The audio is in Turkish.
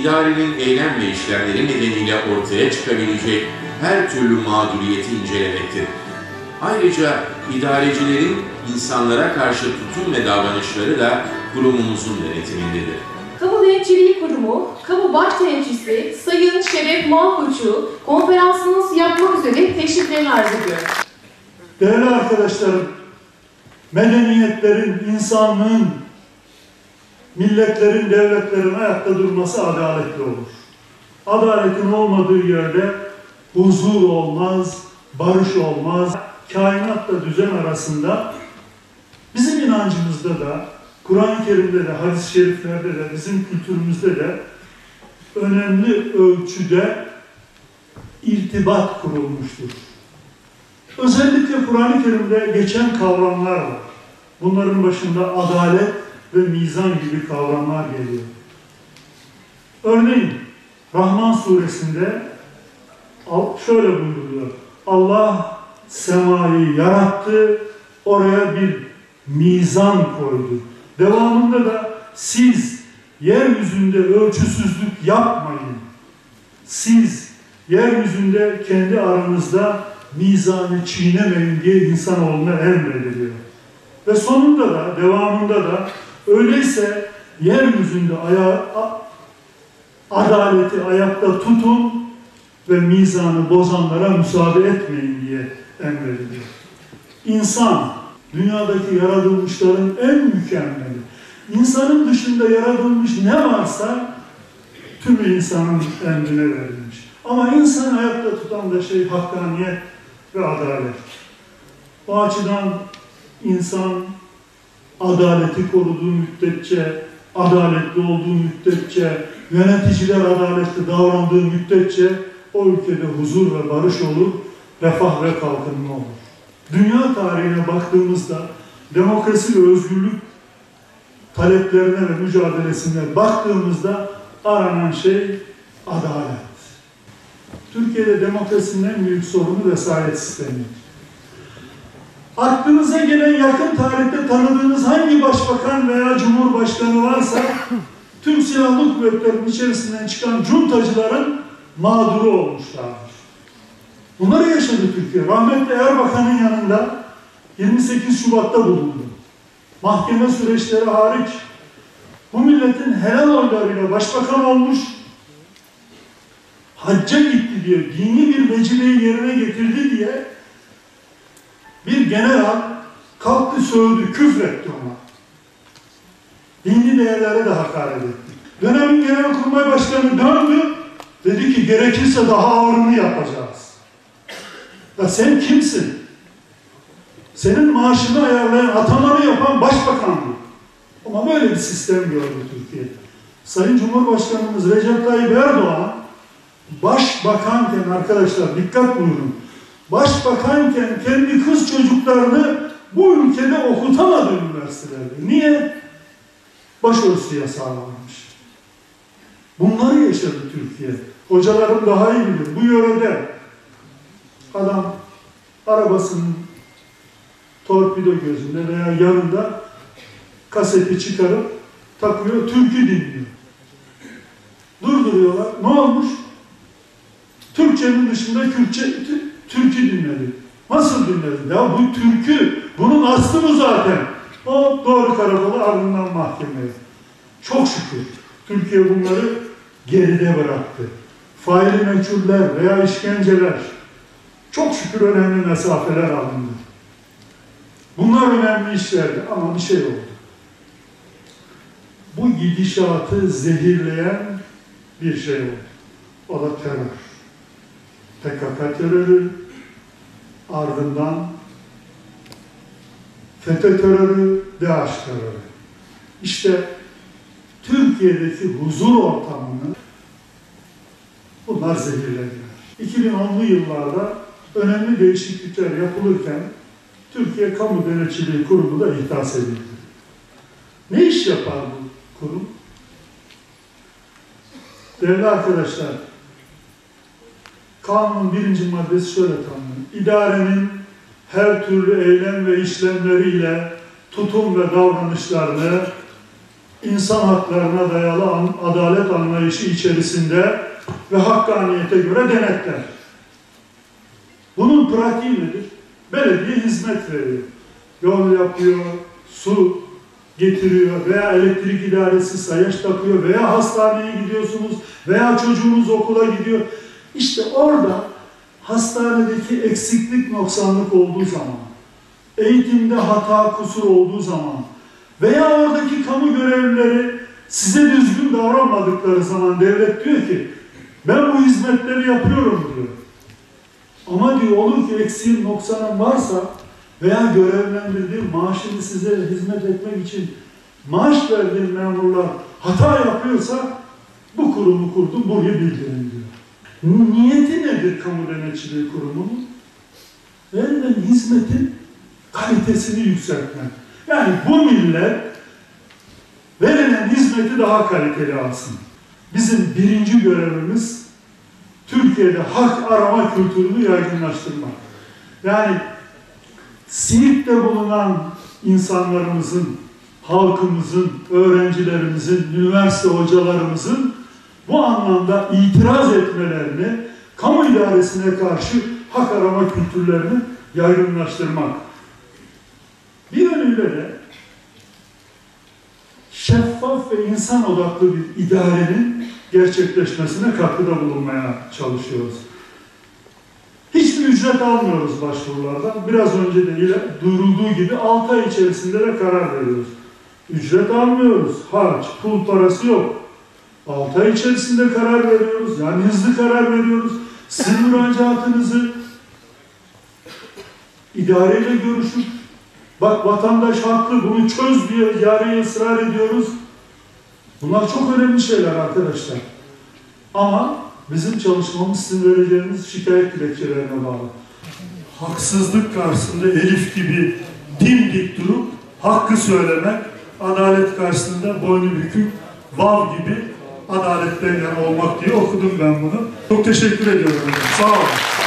İdarenin eylem ve işlemleri nedeniyle ortaya çıkabilecek her türlü mağduriyeti incelemektir. Ayrıca idarecilerin insanlara karşı tutum ve davranışları da kurumumuzun denetimindedir. Kamu Denetçiliği Kurumu, Kamu Baş Denetçisi Sayın Şeref Malkoç'u konferansınız yapmak üzere teşriflerini arz ediyorum. Değerli arkadaşlarım, medeniyetlerin, insanlığın, milletlerin, devletlerin ayakta durması adaletli olur. Adaletin olmadığı yerde huzur olmaz, barış olmaz. Kainatla düzen arasında bizim inancımızda da, Kur'an-ı Kerim'de de, hadis-i şeriflerde de, bizim kültürümüzde de önemli ölçüde irtibat kurulmuştur. Özellikle Kur'an-ı Kerim'de geçen kavramlar var. Bunların başında adalet ve mizan gibi kavramlar geliyor. Örneğin Rahman suresinde şöyle buyuruluyor. Allah semayı yarattı, oraya bir mizan koydu. Devamında da siz yeryüzünde ölçüsüzlük yapmayın. Siz yeryüzünde kendi aranızda mizanı çiğnemeyin diye insanoğluna emrediliyor. Ve sonunda da, devamında da öyleyse yeryüzünde adaleti ayakta tutun ve mizanı bozanlara müsaade etmeyin diye emrediliyor. İnsan, dünyadaki yaratılmışların en mükemmeli. İnsanın dışında yaratılmış ne varsa tümü insanın emrine verilmiş. Ama insan ayakta tutan da şey hakkaniyet ve adalet. O açıdan insan adaleti koruduğu müddetçe, adaletli olduğu müddetçe, yöneticiler adaletli davrandığı müddetçe o ülkede huzur ve barış olur, refah ve kalkınma olur. Dünya tarihine baktığımızda demokrasi ve özgürlük taleplerine ve mücadelesine baktığımızda aranan şey adalet. Türkiye'de demokrasinin en büyük sorunu vesayet sistemi. Aklınıza gelen yakın tarihte tanıdığınız hangi başbakan veya cumhurbaşkanı varsa tüm silahlı kuvvetlerin içerisinden çıkan cuntacıların mağduru olmuşlardır. Bunları yaşadı Türkiye. Rahmetli Erbakan'ın yanında 28 Şubat'ta bulundu. Mahkeme süreçleri hariç bu milletin helal oylarıyla başbakan olmuş, hacca gitti diye, dini bir vecibeyi yerine getirdi diye bir general kalktı, sövdü, küfretti ona. Dini değerlere de hakaret etti. Dönemin Genelkurmay Başkanı döndü, dedi ki gerekirse daha ağırını yapacağız. Ya sen kimsin? Senin maaşını ayarlayan, atamanı yapan başbakandı. Ama böyle bir sistem gördü Türkiye. Sayın Cumhurbaşkanımız Recep Tayyip Erdoğan başbakanken, arkadaşlar dikkat buyurun, başbakanken kendi kız çocuklarını bu ülkede okutamadı üniversitelerde. Niye? Başörtüsü yasağı varmış. Bunları yaşadı Türkiye. Hocalarım daha iyi bilir. Bu yörede adam arabasının torpido gözünde veya yanında kaseti çıkarıp takıyor, türkü dinliyor. Durduruyorlar. Ne olmuş? Türkçenin dışında türkü dinledi. Nasıl dinledi? Ya bu türkü, bunun aslı bu zaten. O doğru karakola, ardından mahkemeye. Çok şükür Türkiye bunları geride bıraktı. Faili meçhuller veya işkenceler, çok şükür önemli mesafeler alındı. Bunlar önemli işlerdi ama bir şey oldu. Bu gidişatı zehirleyen bir şey oldu. O da terör. PKK terörü, ardından FETÖ terörü, DAEŞ terörü. İşte Türkiye'deki huzur ortamını bunlar zehirlediler. 2010'lu yıllarda önemli değişiklikler yapılırken Türkiye Kamu Denetçiliği Kurumu da ihdas edildi. Ne iş yapar bu kurum? Değerli arkadaşlar, kanunun 1. maddesi şöyle tanımlanıyor. İdarenin her türlü eylem ve işlemleriyle tutum ve davranışlarını insan haklarına dayalı adalet anlayışı içerisinde ve hakkaniyete göre denetler. Bunun pratiği nedir? Belediye hizmet veriyor. Yol yapıyor, su getiriyor veya elektrik idaresi sayaç takıyor veya hastaneye gidiyorsunuz veya çocuğunuz okula gidiyor. İşte orada hastanedeki eksiklik, noksanlık olduğu zaman, eğitimde hata, kusur olduğu zaman veya oradaki kamu görevlileri size düzgün davranmadıkları zaman devlet diyor ki ben bu hizmetleri yapıyorum diyor. Ama diyor olur ki eksiğin, noksanın varsa veya görevlendirdiğim maaşını size hizmet etmek için maaş verdiğim memurlar hata yapıyorsa bu kurumu kurdum, buraya bildirin diyor. Niyeti nedir kamu denetçiliği kurumunun? Verilen hizmetin kalitesini yükseltmek. Yani bu millet verilen hizmeti daha kaliteli alsın. Bizim birinci görevimiz Türkiye'de hak arama kültürünü yaygınlaştırmak. Yani Siirt'te bulunan insanlarımızın, halkımızın, öğrencilerimizin, üniversite hocalarımızın bu anlamda itiraz etmelerini, kamu idaresine karşı hak arama kültürlerini yaygınlaştırmak. Bir yönüyle de şeffaf ve insan odaklı bir idarenin gerçekleşmesine katkıda bulunmaya çalışıyoruz. Hiçbir ücret almıyoruz başvurulardan. Biraz önce de duyurulduğu gibi 6 ay içerisinde de karar veriyoruz. Ücret almıyoruz. Harç, pul parası yok. 6 ay içerisinde karar veriyoruz. Yani hızlı karar veriyoruz. Sizin müracaatınızı idareyle görüşüp bak vatandaş haklı bunu çöz diye idareye ısrar ediyoruz. Bunlar çok önemli şeyler arkadaşlar. Ama bizim çalışmamız sizin vereceğiniz şikayet dilekçelerine bağlı. Haksızlık karşısında Elif gibi dimdik durup hakkı söylemek, adalet karşısında boynu bükük vav gibi adaletten yana olmak diye okudum ben bunu. Çok teşekkür ediyorum. Sağ olun.